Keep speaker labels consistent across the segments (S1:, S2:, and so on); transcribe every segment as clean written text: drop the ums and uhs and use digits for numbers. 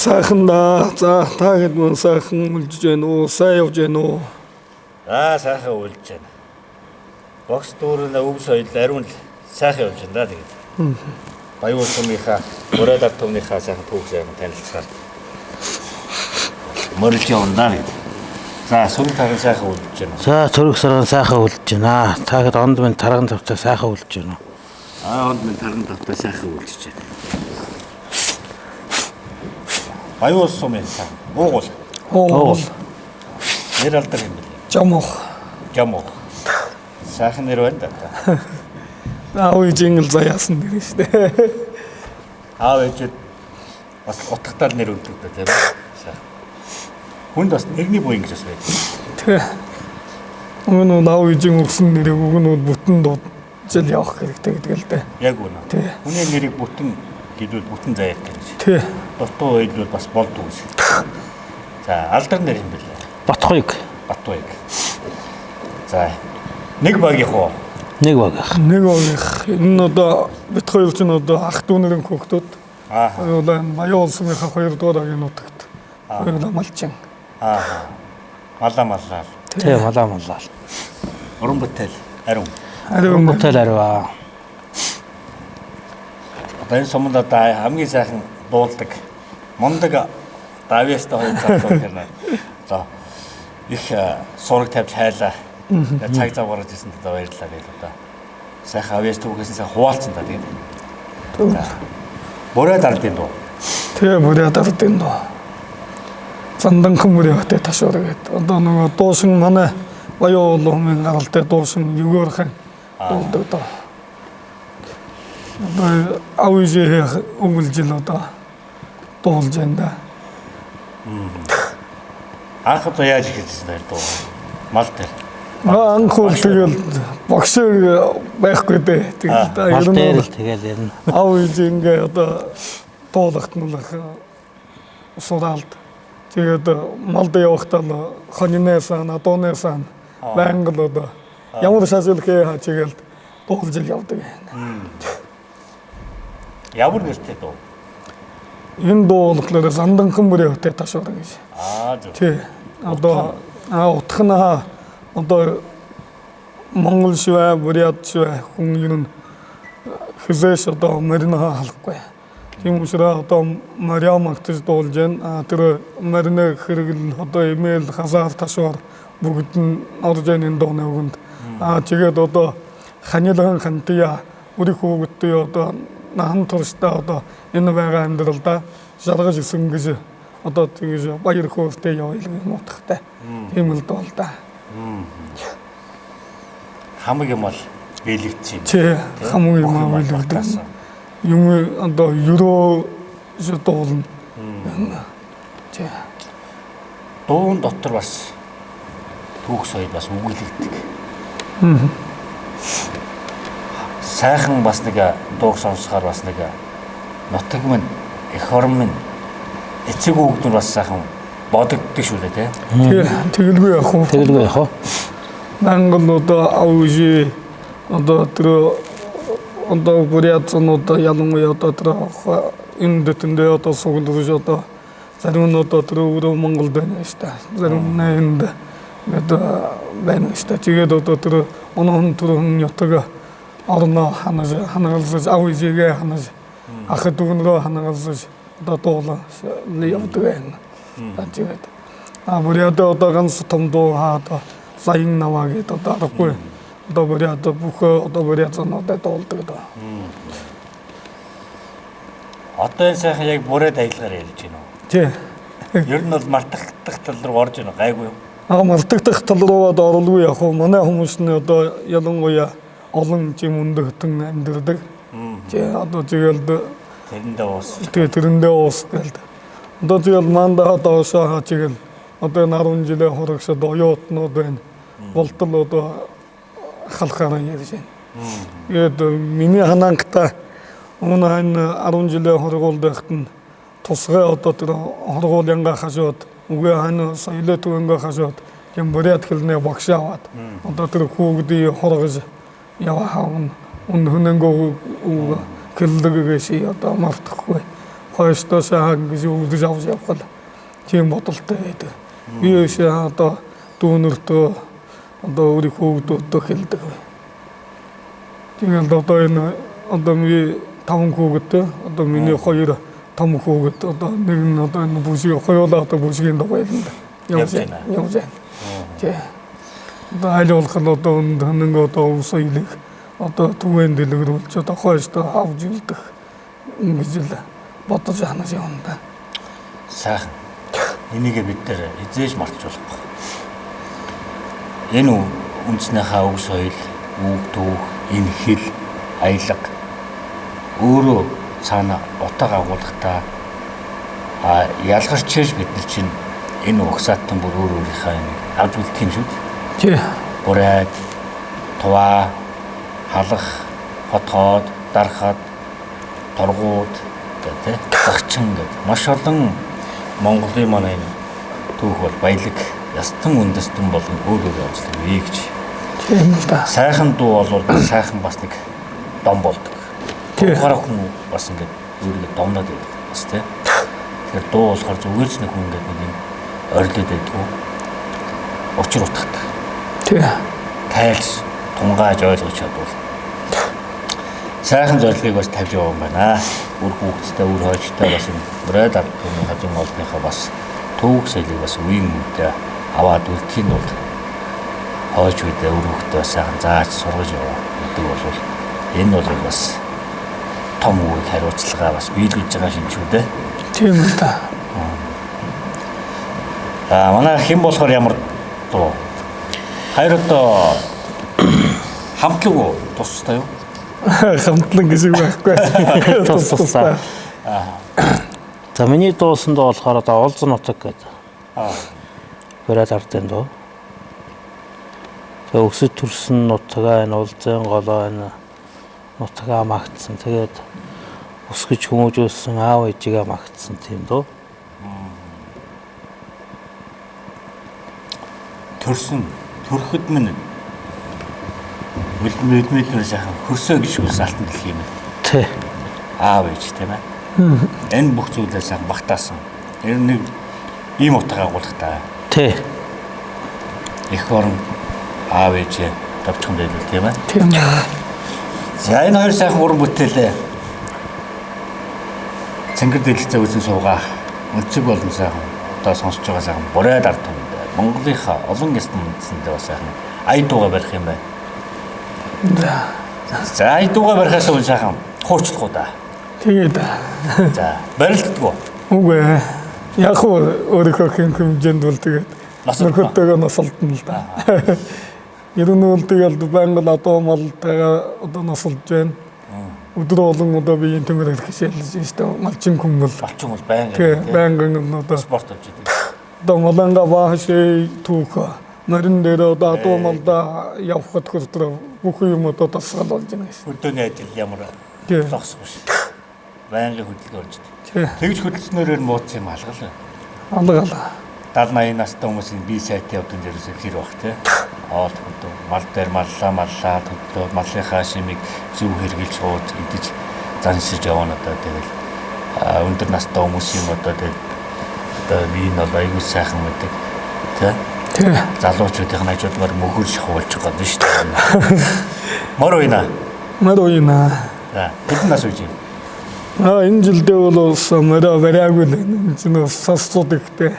S1: сайхан да. За та хэд мөн сайхан үлдэж байна уу? Сайн явж байна уу?
S2: Сайхан үлдэж байна. Бокс дүүрэн өв соёл ариун л сайхан явж байна да тэгээд. Баян улсынхаа, Мөрөд ард түмнийхээ сайхан түүх сайхан танилцахаар мөрөлж явна да. За сүрэг таран сайхан үлдэж байна.
S3: За төрөг сарган сайхан үлдэж байна. Та хэд онд минь тарган тавтаа сайхан үлдэж байна.
S2: Онд минь тарган тавтаа сайхан үлдэж байна. Баян улс сумын сайхан.
S1: Уугуул.
S2: Нэр алдар юм бэл.
S1: Жамох.
S2: Сайхан нэр байна да.
S1: Аав ижингэл заяасан нэр шүү дээ.
S2: Аав ээжэд бас утгатай нэр өгдөг да тийм. Хүнд бас нэгний буян гэж бас байдаг.
S1: Тэ. Өмнө нь аав ижин өгсөн нэрийг өгнүүд бүтэн дуудаж явах хэрэгтэй гэдэг л дээ.
S2: Яг үнэ.
S1: Тэ.
S2: Хүний нэрийг бүтэн гэдвэл бүтэн заяат гэж.
S1: Тэ.
S2: Дутуу хэлбэл бас болдгүй шүү. За алдар нэр юм бэлээ.
S3: Батхуйг.
S2: За нэг багийнх уу?
S3: Нэг багийнх.
S1: Энэ одоо бит хоёр ч одоо ах дүүнэрийн хүүхдүүд. Одоо Баян улсынхаа 2 дугаар агийн нутагт. Хоёулаа малчин.
S2: Малаа.
S3: Тэ малаа.
S2: Уран бүтээл ариун.
S3: Уран бүтээл ариун.
S2: Одоо энэ сумд одоо хамгийн сайхан дуулдаг мундаг давьяастай хоёр залуу гэнэ. Одоо их сураг тавьж хайлаа. Цаг зав гаргаж ирсэн та баярлалаа гэдэг одоо. Сайхан авьяас түүхээс сайхан хуваалцсан та тэгээд. Мөрөд ардын дуу.
S1: Тэгээ Мөрөд ардын дуу. Занданхан мөрөдтэй ташуур гэдэг. Одоо нөгөө дуушин манай Баян улсын гаралтай дуушин югөөрхэн дуулдаг доо. Одоо авижээ өнгөлжил одоо дуулж байна да.
S2: Анх одоо яаж ихэлсэн нэр дуу? Мал дээр.
S1: Анхуул тэгэл боксер байхгүй дээ.
S3: Мал дээр л тэгэл ярина.
S1: Авижээ ингээ одоо дуулахтнуулах сураалд. Тэгээд малд явахдаа хонинээсаа, надуунээсаа байнгал одоо ямар шашилхээ хачигэл дуулж явдаг.
S2: Ямар нэртэй дуу?
S1: Энэ дуу болохоор Занданхан мөрөдтэй ташуур гэж.
S2: Зөв.
S1: Тий. Одоо утхнаа одоо Монгол шивэ, Бурят шивэ хүн юм хизээш одоо маринаа халахгүй. Тийм учраас одоо Мариам актис дуулж байна. Тэр маринаа хэрэгэл одоо имэйл хасаар ташуур бүгд нь орж энэ дууны өгөнд. Тэгээд одоо ханилан хантия үрих хүүхдтэй одоо нахан турштай одоо энэ байгаа амьдралдаа жаргаж исэн гэж одоо тэгж баяр хөөртэй явъя гэх утгатай. Тийм л доо л да.
S2: Хамаг юм бол биелэгдсэн.
S1: Тий, хамаг юм биелэгдсэн. Юм одоо ерөө дуулна. Тий.
S2: Дуун дотор бас түүх соёл бас үгэлэгдэг. Сайхан бас нэг дууг сонсохоор бас нэг нутаг минь, эх орон минь, эцэг хүүхдүүд бас сайхан бодогддог шүү дээ тий.
S1: Тэгэлгүй явах уу? Монгол одоо авижээ одоо тэр одоо Бурятсан одоо ялангуяа одоо тэр энэ дэтэндээ одоо суглаж одоо зарим нь одоо тэр өөрөө Монголд байна шүү дээ. Зарим нь энд одоо байна шүү дээ. Тэгээд одоо тэр онон төрөн ятга орно ханагалж авижээгээ ханаж ах дүүнрөө ханагалж одоо дуулаа явдаг байна. Тэгээд Бурят одоо ганц том дуу хаа сайн наваа гэдэг одоо аргагүй. Одоо Бурят бүх одоо Бурятсануудад дуулдаг доо.
S2: Одоо энэ сайхан яг Бурят аялгаар ярьж байна уу?
S1: Тий.
S2: Ер нь бол мартагдах тал руу орж байна гайгүй юу?
S1: Мартагдах тал руу оролгүй яг хөө манай хүмүүс нь одоо ялангуяа олон жим өндөгтөн амьдэрдэг. Тий одоо тэгэл тэрэндээ уус гэлд. Одоо тэгэл мандаа доошоо хачигэл одоо 10 жилийн хорогсод оюутнууд байна. Болтол одоо халахаараа ярьж байна. Тэгээд миний ханангата өмнө энэ 10 жилийн хоргуул байхад нь тусгай одоо тэр хоргуулынгаа хашууд үгүй хань соёлын төвөнгөө хашууд юм Бурят хэлнээ багш аваад одоо тэр хүүхдийн хоргож яваа хаан хүн хөнөнгөө хэллэгээш одоо мартахгүй хойштоо сайхан гэж өвдөж авч явхал тийм бодолтой байдаг. Би одоо дүүнэртөө одоо өөрийнхөө хөвгүүдтэй хэлдэг. Тэгээд одоо энэ одоо ми 5 хүүхэдтэй одоо миний 2 том хүүхэд одоо нэг нь одоо энэ бүсийг хоёулаа одоо бүсгийн дугуйланд явж байна. Тэ. Одоо айлуулах нь одоо нэг одоо усайлыг одоо түвэн дэлгэрүүлж одоо хойштоо авж үлдэх ингэж л бодож ханаас явна да.
S2: Сайхан. Энийг бид нэр эзээж мартчихвахгүй. Энэ үндснийхээ өг соёл, үг түүх, энэ хэл, аялга өөрөө цаана утга агуулгатай ялгарч чиж бид нар чинь энэ угсаатан бүр өөр өөрийнхөө авч үлдэх юм шүү дээ.
S1: Тий.
S2: Бүрээд туваа, халах, хотхоод, дарахад, торгууд гэдэг зарчин гэдэг маш олон Монголын манай түүх бол баялаг ястан үндэстэн болон өөр өөр онцлог бий гэж.
S1: Тийм л да.
S2: Сайхан дуу бол сайхан бас нэг дом болдог. Тухайн хүн бас ингээд өөрийгөө домноод байдаг бас тийм. Тэгэхээр дуу болохоор зүгээр ч нэг хүн ингээд нэг юм орилоод байдгүй. Учир утгатай.
S1: Тий.
S2: Тайлж, тунгааж ойлгож чадвал сайхан зорилгыг бас тавьж яваа юм байна. Үр хүүхэдтэй, үр хойчтой бас энэ бүрээд ард түмний хазан олонныхаа бас түүх соёлыг бас үеийн үедээ аваад үлдэхийн тулд хойч үедээ үр хүүхэдтэй сайхан зааж сургаж яваа гэдэг бол энэ бол бас том үеийг хариуцлага бас биелүүлж байгаа юм шүү дээ.
S1: Тийм л да.
S2: Манай хэн болохоор ямар дуу? Хайр одоо хамтлаг тустай юу?
S1: Хамтлаг гэж байхгүй.
S3: Тустай. За миний дуусанд болохоор одоо Улзан нутаг гэдэг. Бүрээд ардын дуу. Тэгээ өсөж төрсөн нутгаа энэ Улзан голоо энэ нутгаа магтсан. Тэгээд өсгөж хүмүүжүүлсэн аав ээжигээ магтсан тийм дуу.
S2: Төрөхөд минь Мэдмэдмэр сайхан хөрсөө гэж үс алтан дэлхий юм.
S3: Тий.
S2: Аав ээж тийм ээ. Энэ бүх зүйлээ сайхан багтаасан. Энэ нэг ийм утга агуулгатай.
S3: Тий.
S2: Их орон аав ээж тавчхан байлгүй тийм ээ.
S1: Тийм ээ.
S2: За энэ хоёр сайхан уран бүтээлээ цэнгэр дэлгэцээ үзэн суугаа. Өнцөг болон сайхан одоо сонсож байгаа сайхан бүрээд ард түмэнд Монголынхаа олон ястан үндэсэндээ бас сайхан ая дууга барих юм байна. За ая дууга барихаас үл сайхан хуучлах уу да.
S1: Тэгээд
S2: За барилддаггүй.
S1: үгүй яг өөрийнхөө хэмжээнд бол тэгээд нөхөдтэйгээ насалдана л да. Ер нь бол тэгээд байнга одоо малтайгаа одоо насалж байна. Өдөр болгон одоо биеийн төмөр хэрэгсэлж байна. Малчин хүн бол байнга одоо
S2: спорт хийж байдаг.
S1: Одоо маланга баашээ түүх нарийн дээр одоо адуу малда явхад хүртэл бүх юм одоо тасгал болж байна гэсэн.
S2: Хөдөөний ажил ямар зогсгүй ш. Байнгын хөдөлгөөн болж байна. Тэгж хөдөлснөөр нь мууц юм алгал.
S1: Алгал.
S2: 70-80 настай хүмүүсийн бие сайтын явдсан дээрээс тэр баг те. Оол хөдөө мал дээр маллаа хөдөө малынхаа шимийг зөв хэрглэж шууд идэж заншиж явна одоо тэгэл өндөр настай хүмүүсийн одоо тэгэл би энэ бол аягүй сайхан байдаг те. Залуучуудын хажуудмаар мөхөр шахуулж байгаа юм шүү дээ. Мөр уйна. За хэдэн нас үгүй юм?
S1: Энэ жилдээ бол мөрөө бариагүй энэ сасцууд ихтэй.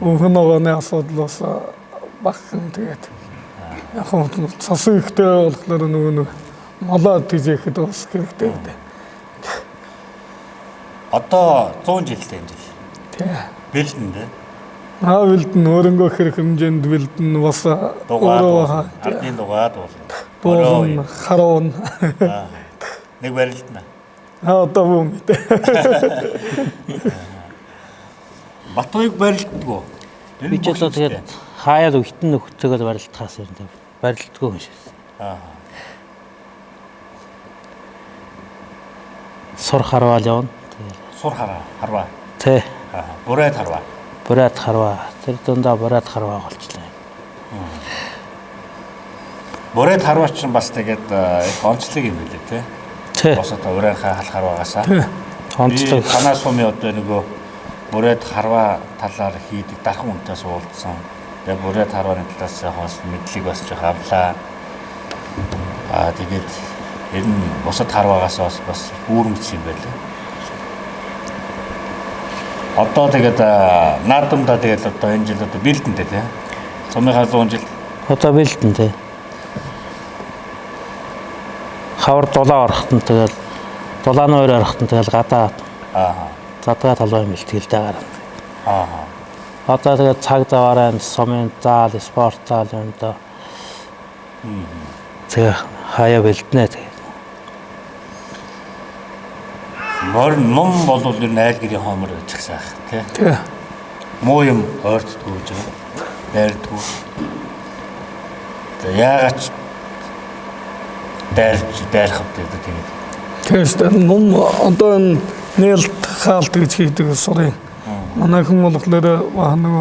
S1: Өхнөгөөний асуудлаас багхан тэгээд яг нь цас ихтэй болохоор нөгөө малаа тийзэхэд бас хэрэгтэй гэдэг.
S2: Одоо 100 жилтэй энэ жил.
S1: Тий.
S2: Бэлдэн дээ.
S1: Бэлдэн өөрөнгөө хэрэг хэмжээнд бэлдэн бас
S2: өөрөө ардын дугаад
S1: бол харуун
S2: нэг барилдана.
S1: Одоо юм бэ.
S2: Батуйг барилддаг.
S3: Би ч одоо тэгээд хаяад өгтөн нөхцөгөл барилдахаас юм даа. Барилддаггүй юм шиг. Сур харвал явна.
S2: Сур харваа.
S3: Тий.
S2: Бүрээд харваа.
S3: Бүрээд харваа. Тэр дундаа бүрээд харваа болчихлоо.
S2: Бүрээд харваа ч бас тэгээд их онцлог юм билээ тий.
S3: Тий.
S2: Босоо урайхаа халахаар байгаасаа.
S3: онцлог
S2: танаа сумын одоо нөгөө бүрээд харва талаар хийдэг дархан үнтээс уулзсан. Тэгээ бүрээд харваны талаас хос мэдлэг бас жоох авлаа. Тэгээд ер нь бусад харваагаас бас үүрэмж юм байлаа. Одоо тэгээд наадамдаа тэгээд одоо энэ жил одоо бэлдэндээ тий. Сумынхаа 100 жил
S3: одоо бэлдэн тий. Хавар дулаа орохт нь тэгэл дулааны өөр орохт нь тэгэл гадаа задгаа толгой бэлтгэлтэй гарна. Одоо тэгээд цаг заваараа сумын заал, спорт заал юм да. Тэгээ хаяа бэлднэ тэгээд.
S2: Ном бол ер нь айл гэрийн хоомор байж гсаах тий. Муу юм ойртдгүй гэж дайрдгүй. Тэгээ яагаад дайрах вэ тэгээд.
S1: Тэгэхээр ном одоо энэ нээлт хаалт гэж хийдэг сурын. Манай хүн болохоор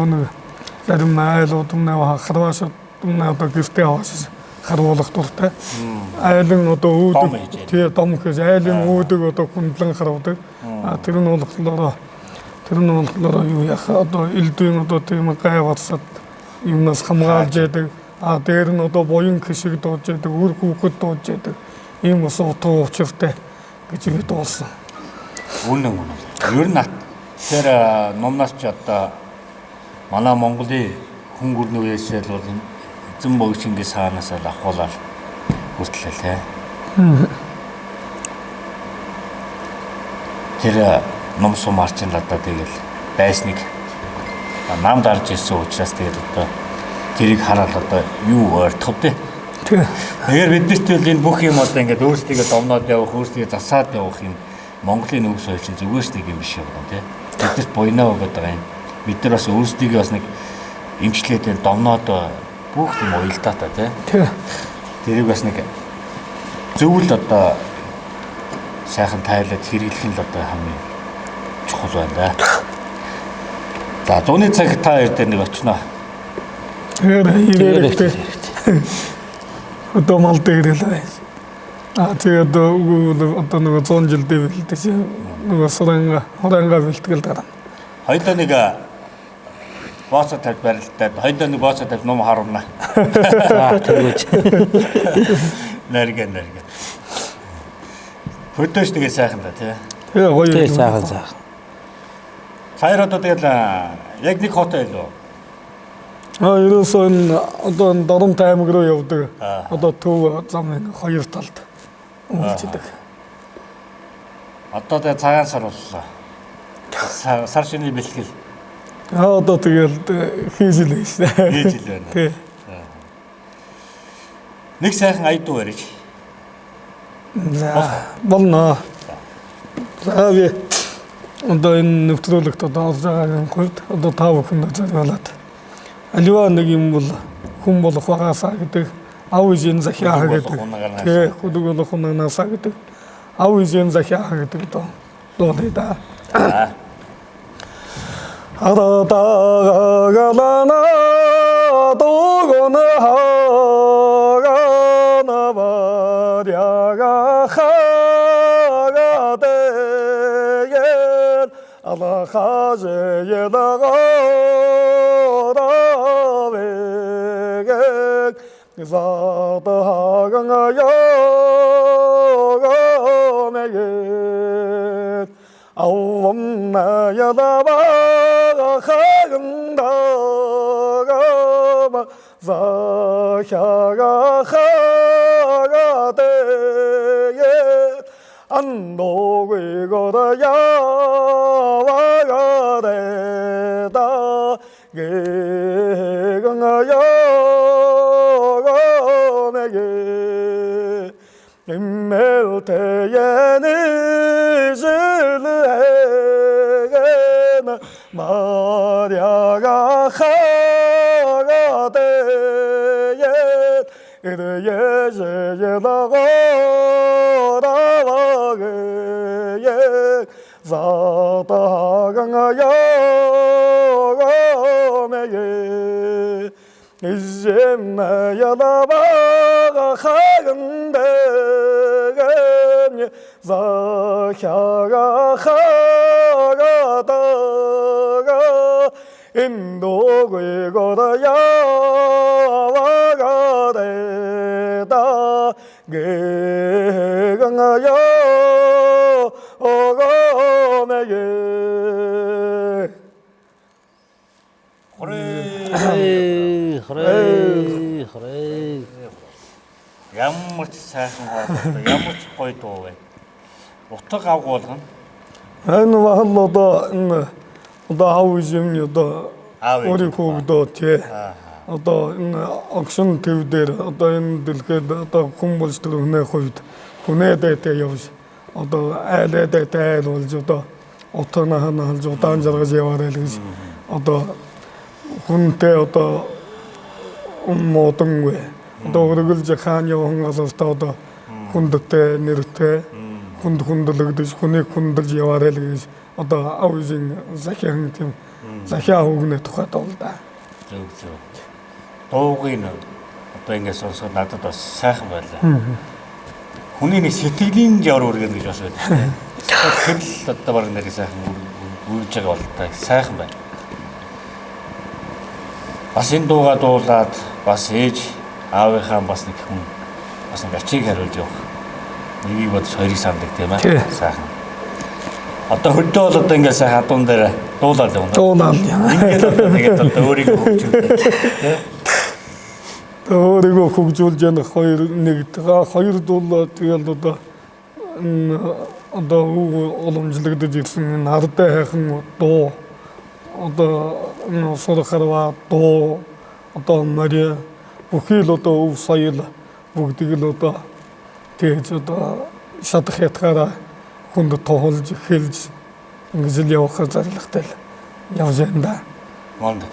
S1: нэг зарим айлууд нэ харваш нэ одоо гэртээ аваас харуулах дуртай. Айлын одоо өөдөг тий дом гэж айлын өөдөг одоо хүндлэн харуулдаг. Тэр нь болохоор юу яах одоо элдвийн одоо тийм гайварсад юмнаас хамгаалж яадаг. Дээр нь одоо буян гişиг дууж яадаг, үр хүүхэд дууж яадаг. Ийм ус утга учиртай гэж би дуулсан.
S2: Үнэн. Ер нь тэр номнаас ч одоо манай Монголын хүн гүрний үеэсэл бол эзэн богд Чингис хаанаас л авахуулаад хүртлээ тий. Тэр ном сумаарчин л одоо тэгэл байсныг нам дарж ирсэн учраас тэгэл одоо тэрийг хараад одоо юу ойртох вэ? Тэгэхээр биднэрт л энэ бүх юм одоо ингээд өөрсдийгөө домноод явах, өөрсдийгөө засаад явах юм Монголын нөхөс соёлын зүгээрс нэг юм биш юм тий. Биднэрт буйнаа өгöd байгаа юм. Бид нар бас өөрсдийгөө бас нэг эмчлээд домноод бүх юм уялдаа та тий. Тэрийг бас нэг зөвл одоо сайхан тайлаад хэрэглэх нь л одоо хамгийн чухал байна да. За зуны цаг та хоёр дээр нэг очноо.
S1: Тэгэхээр одоо мал дээр л байна. Тэгээд одоо нэг 100 жил дэвэлдэж нөгөө суранга бэлтгэл дараа.
S2: Хоёулаа нэг бооцоо тавь барилтаад хоёулаа нэг бооцоо тавь ном харуулна.
S3: За тэгвэл
S2: Нэргэн. Хөдөөш тэгээ сайхан да тий.
S1: Тэгээ гоё.
S3: тэгээ сайхан.
S2: Хоёр одоо тэгэл яг нэг хотоо илүү.
S1: Ерөөсөө одоо Дорнот аймаг руу явдаг. Одоо төв замын хоёр талд үйлчдэг.
S2: Одоо тэгээ цагаан сар боллоо. Сар шиний бэлтгэл.
S1: Одоо тэгэл хийж л байсан.
S2: Хийж л байна.
S1: Тий.
S2: Нэг сайхан айдуу барьж.
S1: За болно. За би одоо энэ нэвтрүүлэгт одоо орж байгаагийн хувьд одоо та бүхэнд зориулаад аливаа нэг юм бол хүн болох багасаа гэдэг ав ижийн захиа гэдэг. Тэгээ хүдэг болох хунаасаа гэдэг ав ижийн захиа гэдэг дуулаа да. Аратагалана догона хагана баряга хагадэген алахажелагавеген затахагангаягамен ауамнаядава хагандагаба захяга хагадэyen 안노괴거다야와가데다 게강아야가메게 임멜테예니즈르헤게나 마랴가 하가데yen 이르예제예다고라와게yen 자다강아야가메게 이제마야다바가 하근데겐 자샤가 하가다가 인도의 거다야와가 되다 개강하여 어거매게
S3: 그래.
S2: Ямар ч сайхан хоолой, ямар ч гоё дуу вэ. Утга агуулгана.
S1: энэ одоо аавж юм одоо өөрийнхөө одоо тий одоо энэ огшин төв дээр одоо энэ дэлхийд одоо хүн болж тэр өнөөх үед хүнээдээ явж одоо айлдаа айл болж одоо утгана ханаалж удаан жаргаж яваарай л гэж одоо хүнтэй одоо модонгүй одоо өргөлж хаан явсан газартаа одоо хүндтэй нэртэй хүндлэгдэж хүнийг хүндэлж яваарай л гэж одоо аавын захиан тийм захиа өгнө тухайд бол да.
S2: Зөв. Дуугийн одоо ингэ сонсоход надад бас сайхан байлаа. Хүний нэг сэтгэлийн жавар үргэн гэж бас байдаг тийм. Тэгэл одоо баг нэг сайхан үргэж байгаа бол та сайхан байна. Бас энэ дуугаа дуулаад бас ээж аавынхаа бас нэг хүн бас нэг ачиг хариулж явах. Нэгийг бодож хоёрыг санддаг тийм ээ. Сайхан. Одоо хөдөө бол одоо ингэ сайхан хадуун дээр дуулаад явна.
S1: Дуулаад.
S2: Ингээд тэгээд одоо өөрийгөө хөгжүүлдэг тийм.
S1: өөрийгөө хөгжүүлж яна хоёр дуулаад тэгэл одоо уламжлагдаж ирсэн энэ ардаа хайхан дуу одоо сурахарва дуу одоо мария бүхий л одоо өв соёл бүгдийг л одоо тэгж одоо шатах ятгаараа хүнд тоолж хэлж ингэж л явахаар зорилготой л явж байна да.
S2: Мондөг.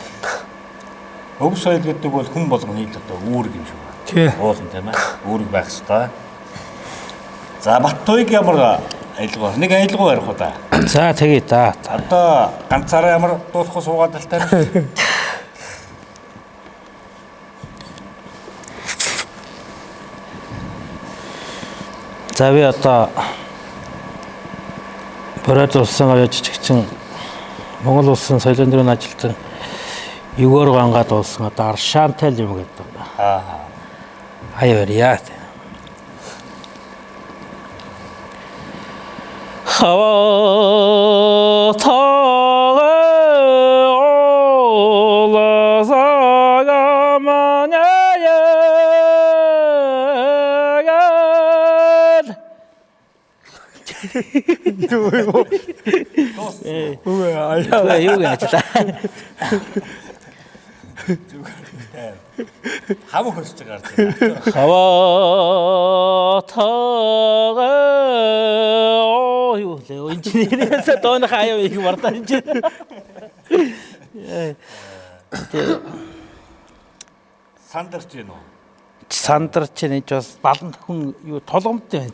S2: Өв соёл гэдэг бол хүн болгоны одоо үүрэг юм шиг байна.
S1: Тий.
S2: Уулын тийм ээ. Үүрэг байх ёстой. За Баттуйг ямар аялгаа? Нэг аялгаа ярих уу да.
S3: За тэгээ та.
S2: Одоо ганцаараа ямар дуулах суугаад талтай юм.
S3: За би одоо Бороод улсын оюу жижигчин Монгол улсын соёлын төрийн ажилтан Югоор гангад улсын одоо Аршаантай юм гэдэг. Аяарьяа. Хава таа олазага маняя юу гэж
S2: Хам хөсч гарч.
S3: Хава таа юу лээ инженерээс доон хаяа их мартаж.
S2: Сандарч гин үү?
S3: Сандарч нэг бас балан хүн юу толгомтой байна ч.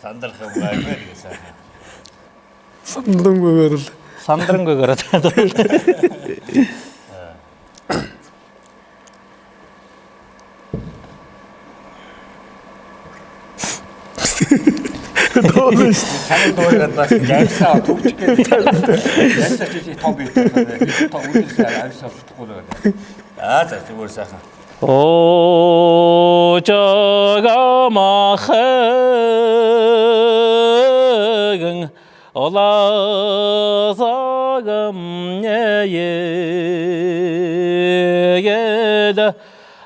S2: Сандарх юм гайгүй гэсэн.
S1: Сандрангүйгээр л
S3: Сандрангүйгээр
S2: Танай дуугаад бас яйсаа төгчих гэдэг. Яйсаа чи том бий. Том үлээсээ авсаа болохгүй л байна. За зүгээр сайхан.
S3: О жагамахын олазагам неегед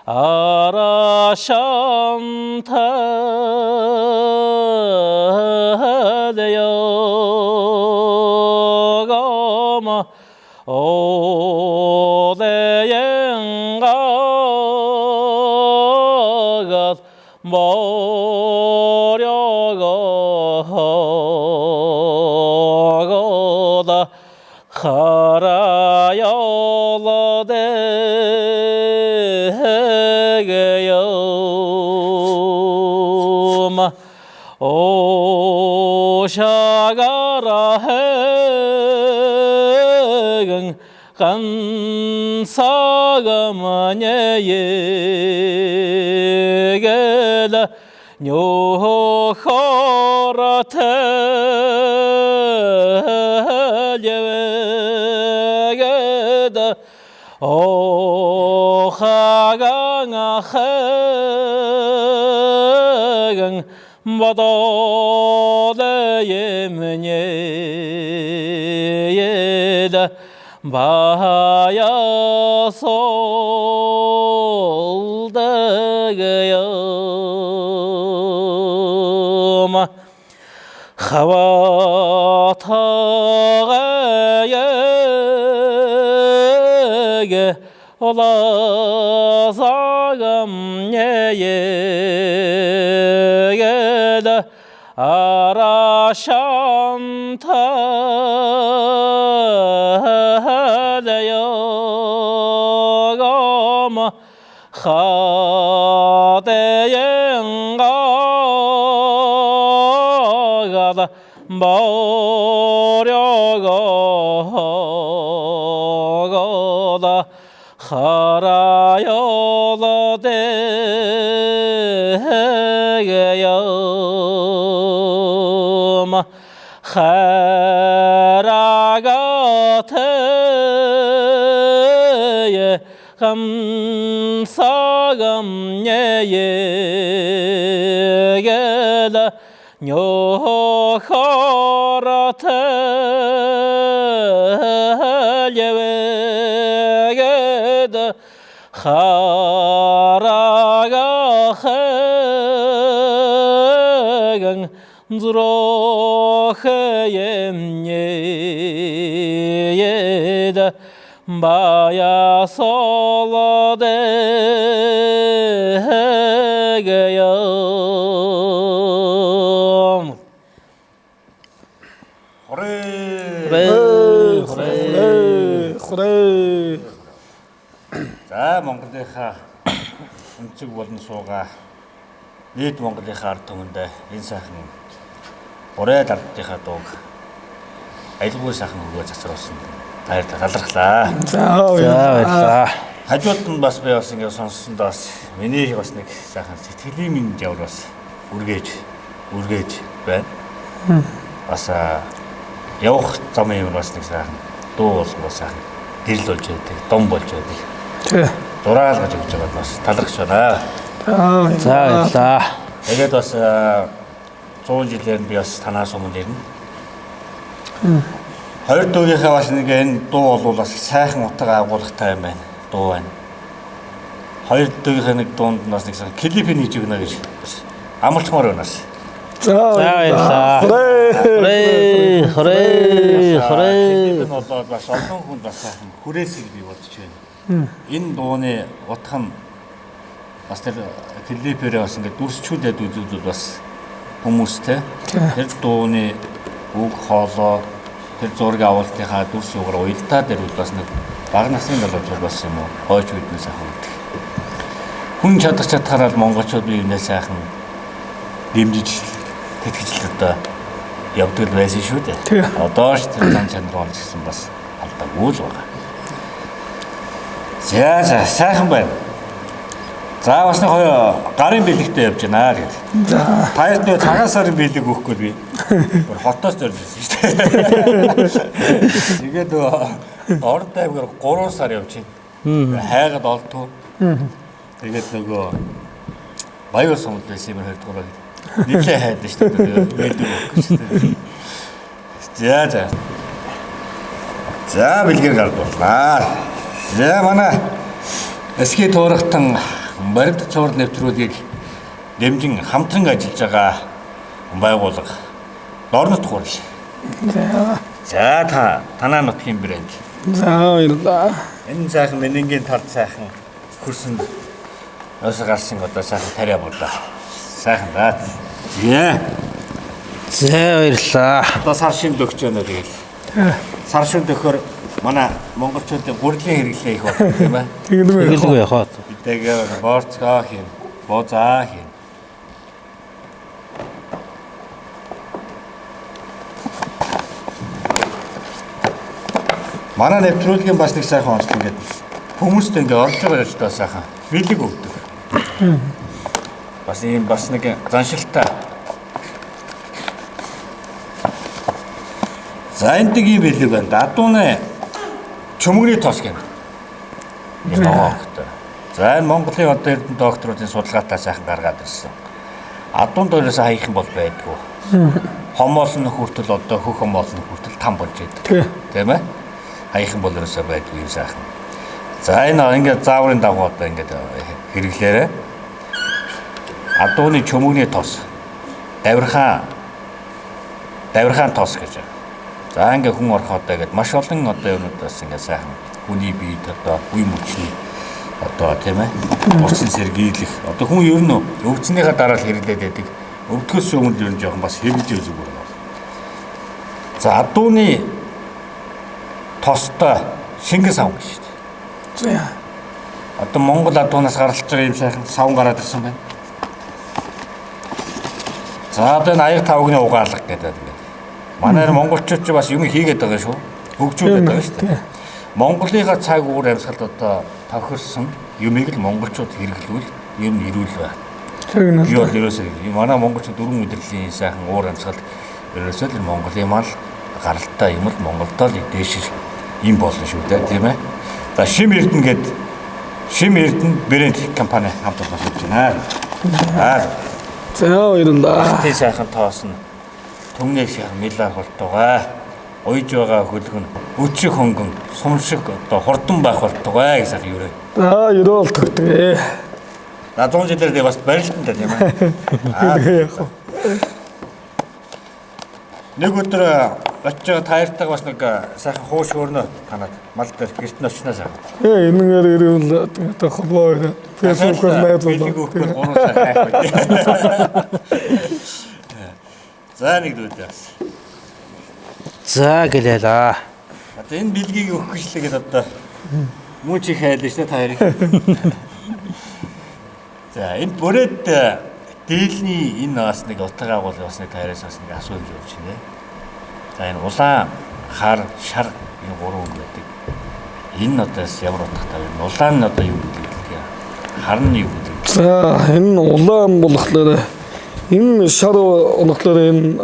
S3: арашантадеогама 오대행가가 머려가다 가라여대게요마 오샤가라 해경 간사가 마냐예게다 녀허라텔려외게다 오하강아하강 바다예문예다 바야 솔다가요마 하와타가야게 올라사감예예게다 아라샨타다요가마 하대행가가다 버려가다 하라요다대게요마 하라가테예 감사감예예게다 녀허라텔예외게다 하라가해강 드로헤엠예예다 바야 솔라데게요
S1: 그래.
S2: За Монголынхаа өнцөг болон суугаа нийт Монголынхаа ард түмэндээ энэ сайхан урай дардтынхаа дууг аялгүй сайхан өгөө цацруулсан. Баяр талархлаа.
S1: За
S3: баярлалаа.
S2: Хажууд нь бас би бас ингэ сонссондоо бас миний бас нэг сайхан сэтгэлийн минь явар бас үргэж байна. Бас явах зам юм бас нэг сайхан дуу бол бас сайхан гэрэл болж байдаг, дом болж байдаг. Дураалгаж өгч байгаад бас талархж байна.
S3: За баярлалаа.
S2: Тэгээд бас 100 жилээр би бас танаас өмнө ирнэ. Хоёр дуугийнхаа бас нэг энэ дуу бол бас сайхан утга агуулгатай юм байна. Дуу байна. Хоёр дуугийнхаа нэг дуунд бас нэг клип хийж өгнө гэж бас амлчмаар байна бас.
S1: За
S3: баярлалаа.
S2: Клип нь болоод бас олон хүнд бас сайхан хүрээсэй би бодож байна. Энэ дууны утга нь бас тэр клипээрээ бас ингээд дүрсчүүлээд үзвэл бас хүмүүстэй тэр дууны үг хоолой тэр зураг авалтынхаа дүрс угаар уялдаа дээр бас нэг бага насны залуучууд бас юм уу хойч үднээс сайхан үлдэх. Хүн чадах чадхаараа монголчууд биенээ сайхан дэмжиж тэтгэж одоо явдаг байсан шүү дээ. Одоо ч тэр зан чанар болж гисэн бас алдаагүй л байгаа. За сайхан байна. За бас нэг хоёр гарын бэлэгтэй явж байна гэдэг. За таяр дөө цагаан сарын бэлэг өгөхгүй би. Хотоос зоржсэн шүү дээ. Тэгээд орд аймгаар 3 сар явж байна. Хайгаад олдтуу. Тэгээд нөгөө баяр сумд байсан юм хоёрдугаар гэдэг. Нийлээ хайдаг шүү дээ. Бэлэг өгөхгүй шүү дээ. За бэлгээр гардууллаа. За манай эсхий туурахтан баригд цуур нэвтрүүлгийг дэмжин хамтран ажиллаж байгаа байгууллага Дорнот хурал. За танаа нутгийн брэнд.
S1: За баярлалаа.
S2: Энэ сайхан менингийн талд сайхан хөрсөн өс гарсан одоо сайхан тариа боллоо. Сайхан даа.
S3: За баярлалаа.
S2: Одоо сар шимд өгч байна тэгэл. Сар шимд өгөхөр манай монголчуудын гурилын хэрэглээ их байна тийм ээ.
S3: Тэгэлгүй яхаа.
S2: Битэйгээр борцгоо хийн, бозаа хийн. Манай нэвтрүүлгийн бас нэг сайхан онцлог ингээд хүмүүстэй ингээд орж байгаа ч таа сайхан бэлэг өгдөг. бас ийм бас нэг заншилтай. За энэ тийм байлиг байна. Адууны чөмгөний тос гэнэ. Энэ тоогтой. За энэ Монголын одоо эрдэнэ докторуудын судалгаатай сайхан гаргаад ирсэн. Адуунд өөрөөс хаях юм бол байдгүй. Хомоолны хүртэл одоо хөх хомоолны хүртэл там болж байдаг. Тийм ээ? Хаях юм бол өөрөөсөө байдгүй юм сайхан. За энэ ингээд зааврын дагуу одоо ингээд хэрэглээрээ адууны чөмгөний тос давирхан тос гэж. За ингээ хүн ороход ингээд маш олон одоо юмудаас ингээ сайхан хүний биед одоо үе мөчний одоо тийм ээ урчин сэргийлэх одоо хүн ер нь өвдснийхаа дараа л хэрэглээд байдаг. Өвдөхөөс өмнө ер нь жоохон бас хэрэглэж зүгээр байна. За адууны тостой шингэн савн гэж шүү дээ.
S1: За.
S2: Одоо Монгол адуунаас гаралж байгаа юм сайхан савн гараад ирсэн байна. За одоо энэ аяг тавгны угаалга гэдэг ингээд. Манай монголчууд ч бас юм хийгээд байгаа шүү. Хөгжүүлээд байгаа шүү дээ. Монголынхаа цаг уур амьсгалд одоо тохирсон юмыг л монголчууд хэрэглүүл юм ирүүл байна. Би бол ерөөсөө манай монголчууд дөрвөн удирдлийн сайхан уур амьсгалд ерөөсөө л Монголын мал гаралтай юм л Монголдоо л дээшир юм болно шүү дээ тийм ээ. За Шим Эрдэнэ брэнд компани хамт олж байна.
S1: За баярлалаа.
S2: Тийм сайхан тоос нь түмнээс милаа болтугай. Уйж байгаа хөлгөн өчиг хөнгөн сумшиг одоо хурдан байх болтугай гэсэн юм юу.
S1: За ерөөл тогтгоо.
S2: За 100 жилээр дээ бас барилтантай тийм ээ. Нэг өдөр очиж таяртайгаа бас нэг сайхан хууш хөөрнө танаад мал дээр гэрт нь очсноо сайхан.
S1: Энэгээр ирвэл одоо холбоо ирээ. Facebook-оор найзлуулаа.
S2: За нэг дүүд яас.
S3: За гэлээлээ.
S2: Одоо энэ бэлгийг өгөх гэжлэгээд одоо мөн чи хайлж шнэ та хоёрыг. За энэ бүрээд дээлний энэ бас нэг утга агуул бас нэг тайраас бас нэг асуу хийж өгч байна. За энэ улаан хар шар энэ гурван үг байдаг. Энэ одоос ямар утгатай вэ? Улаан нь одоо юу гэдэг вэ? Хар нь юу гэдэг вэ?
S1: За энэ улаан болохоор энэ шар болохоор энэ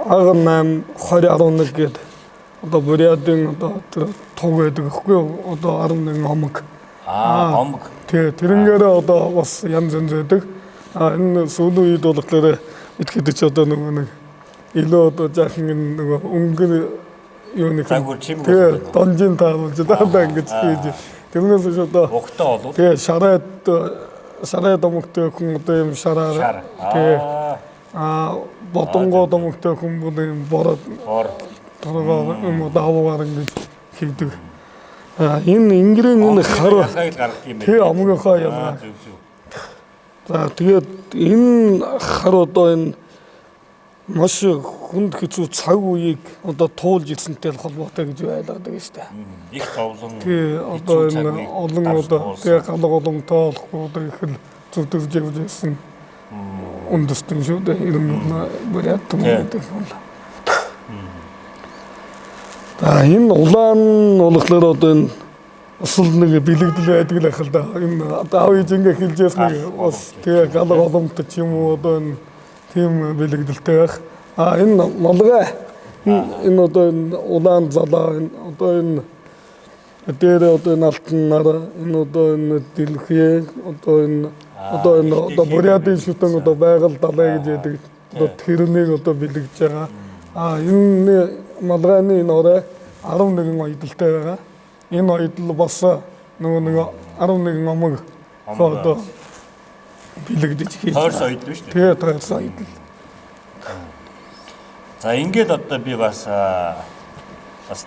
S1: 18 2011 гээд одоо бурядын одоо туг байдаг гэхгүй одоо 11 омог.
S2: Омог.
S1: Тэрнгээр одоо бас янз янз байдаг. Энэ сүүлийн үед болохоор итгэдэг ч одоо нэг илүү одоо жаахан нэг өнгөр юу нэг донжин таамагч даа ингэж хийж. Тэрнээс ч одоо
S2: богтой болов.
S1: шараад омогтой хүн одоо юм шараар. Бодонгоо домогтой хүн бол юм бороо торгоо юм даавгаар ингэж хийдэг. Энэ ингэрийн энэ хар омгийнхоо юм. За тэгээд энэ хар одоо энэ маш хүнд хэцүү цаг үеийг одоо туулж ирсэнтэй холбоотой гэж ойлгодог шүү дээ.
S2: Их зовлон.
S1: Тий одоо энэ олон одоо тэг галга боломжтой болохгүй одоо их л зүтгэж явж ирсэн. Үндэстэн шүү дээ. Ирмэ бүрээд юм гэдэг юм. За энэ улаан болохоор одоо энэ асал нэг бэлэгдэл байдаг л ахал да. Энэ аав ижингээ хэлжээс нэг бас тэгээ галга боломжтой ч юм уу одоо энэ тийм бэлэгдэлтэй байх. Энэ молгой энэ одоо энэ улаан залаа энэ одоо энэ дээр одоо энэ алтан нар энэ одоо энэ дэлхий одоо энэ бурядын шүтэн одоо байгаль далай гэж яддаг. Одоо тэрнийг одоо бэлэгдэж байгаа. Энэ молгойны энэ орой 11 оёдолтой байгаа. Энэ оёдол бас нөгөө 11 омог одоо бэлэгдэж хийж.
S2: Тойрс оёдол шүү дээ.
S1: Тэгээ тойрс оёдол.
S2: За ингээд одоо би бас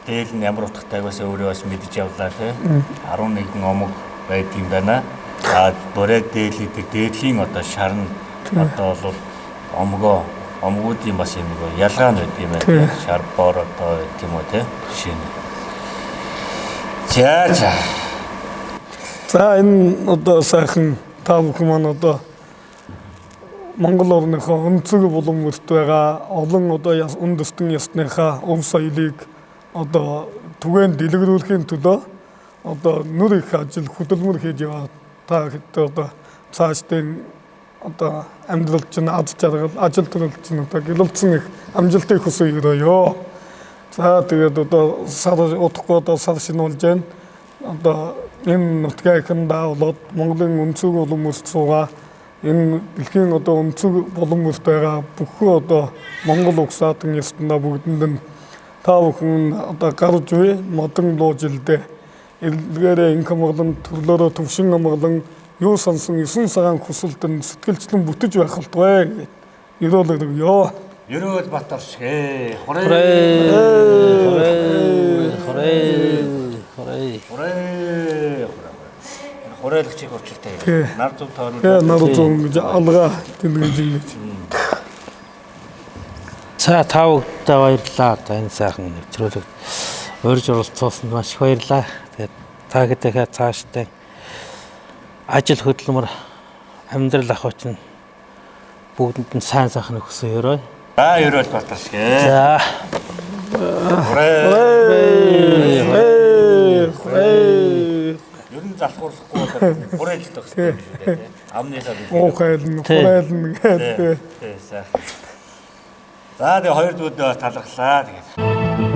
S2: дээл нь ямар утгатай байгаас өөрөө бас мэдж явлаа тий. 11 омог байдгийн байна. Бүрээд дээлийн одоо шар нь одоо бол омгуудын бас юм нэг ялгаа нь байд юм байна. Шар бор одоо тийм үү тий. Жишээ нь.
S1: За энэ одоо сайхан та бүхэн маань одоо Монгол орныхоо өнцөг булан мөрт байгаа олон одоо үндэстэн ясныхаа өв соёлыг одоо түгээн дэлгэрүүлэхийн төлөө одоо нүр их ажил хөдөлмөр хийж яваа та хэд одоо цаашдын одоо амьдрал чинь аз жаргал ажил төрөл чинь одоо гэлэлцэн их амжилтыг хүсье өрөөё. За тэгээд одоо сар удахгүй одоо сар шинүүлж байна. Одоо энэ нутгийн даавлууд Монголын өнцөг улам өрт суугаа энэ дэлхийн одоо өнцөг улам өрт байгаа бүхэн одоо Монгол угсаатын ястандаа бүгдэнд нь та бүхэн одоо гарч буй модон луу жилдээ илгээрээ инх амгалан төрлөөрөө төвшин амгалан юу сонсон 9 сагаан хүсэлтэн сэтгэлчлэн бүтэж байх болтугай гэд ерөөл өргөё.
S2: Ерөөл Баторшгэ. Хорейлагчийг учиртай. Нар зүг тооруулаад.
S1: Нар зүг гэж алгаа тэлгэж ингэж.
S3: За тавтай баярлалаа. Одоо энэ сайхан нэвтрүүлэг урьж оролцуулсанд маш их баярлалаа. Тэгээд та хэдийхээ цаашдаа ажил хөдөлмөр амьдрал ахуйч нь бүгдэнд нь сайн сайхан хүсье өрөө.
S2: За ерөөл Баторшгэ.
S3: За.
S2: Ер нь залхуурлахгүй бол хурейлдэх хэрэгтэй юм шүү дээ. Амныхаа бид.
S1: Уухайлна, хурейлна гэдэг.
S2: За тэгээ хоёр дүүдээ талархлаа тэгээд.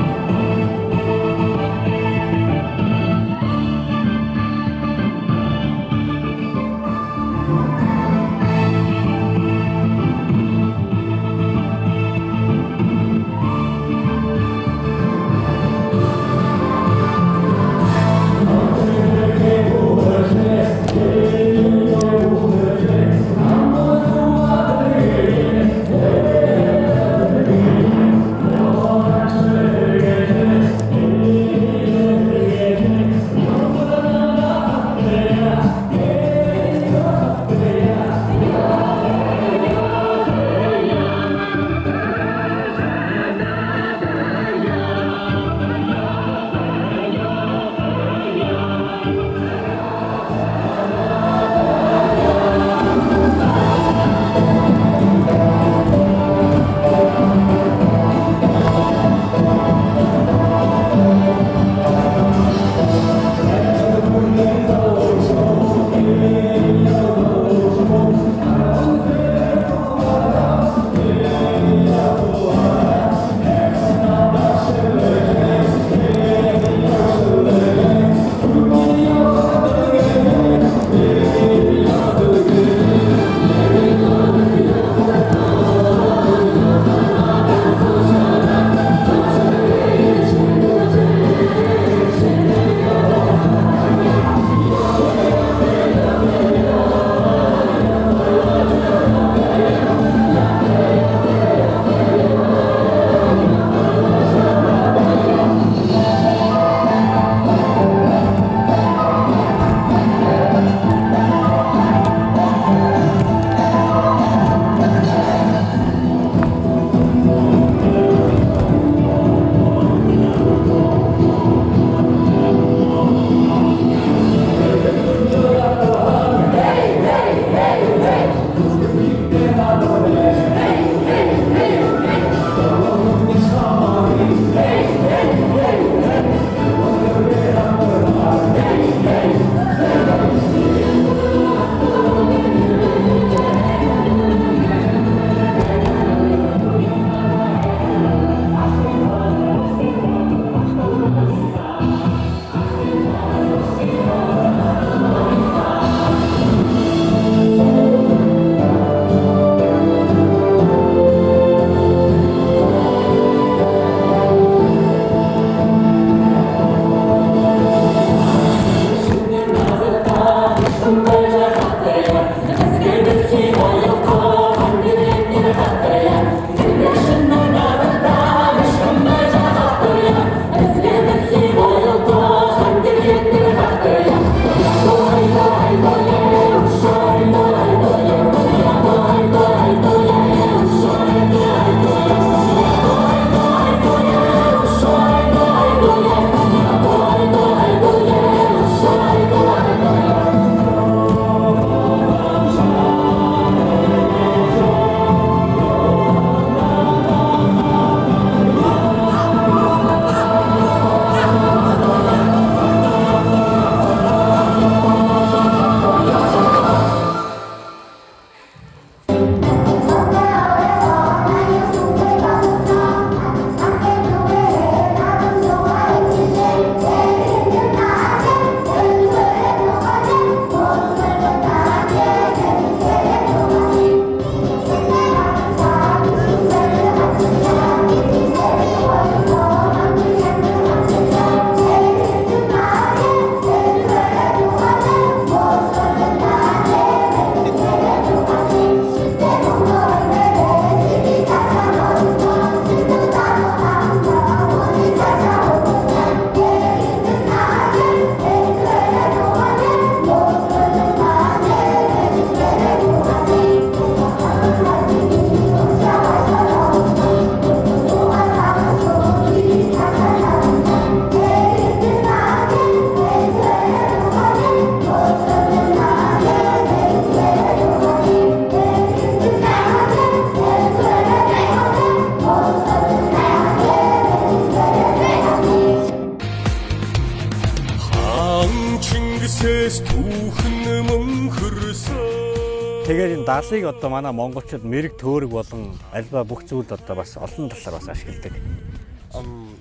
S2: тэгээд энэ даалыг одоо манай монголчууд мэрэг төөрөг болон альва бүх зүйлд одоо бас олон талаар бас ашигладаг.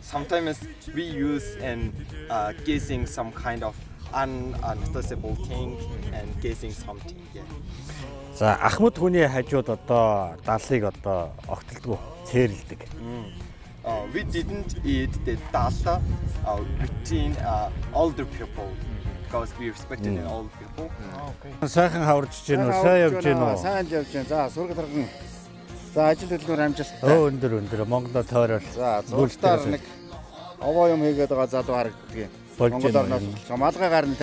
S4: Sometimes we use and guessing some kind of unnoticeable thing and guessing something. Yeah.
S2: За ахмад хүний хажууд одоо даалыг одоо огтлдгоо цээрэлдэг.
S4: We didn't eat the dal between older people because we respected the old people.
S2: Сайхан хаварж гин үү? Сайн явж гин үү?
S5: Сайн явж байна. За сураг дарган. За ажил хөдөлгөөр амжилттай.
S2: Өндөр Монголоо тойрол.
S5: За зургатаар нэг овоо юм хийгээд байгаа залуу харагддаг юм. Монгол орноос малгай гарна.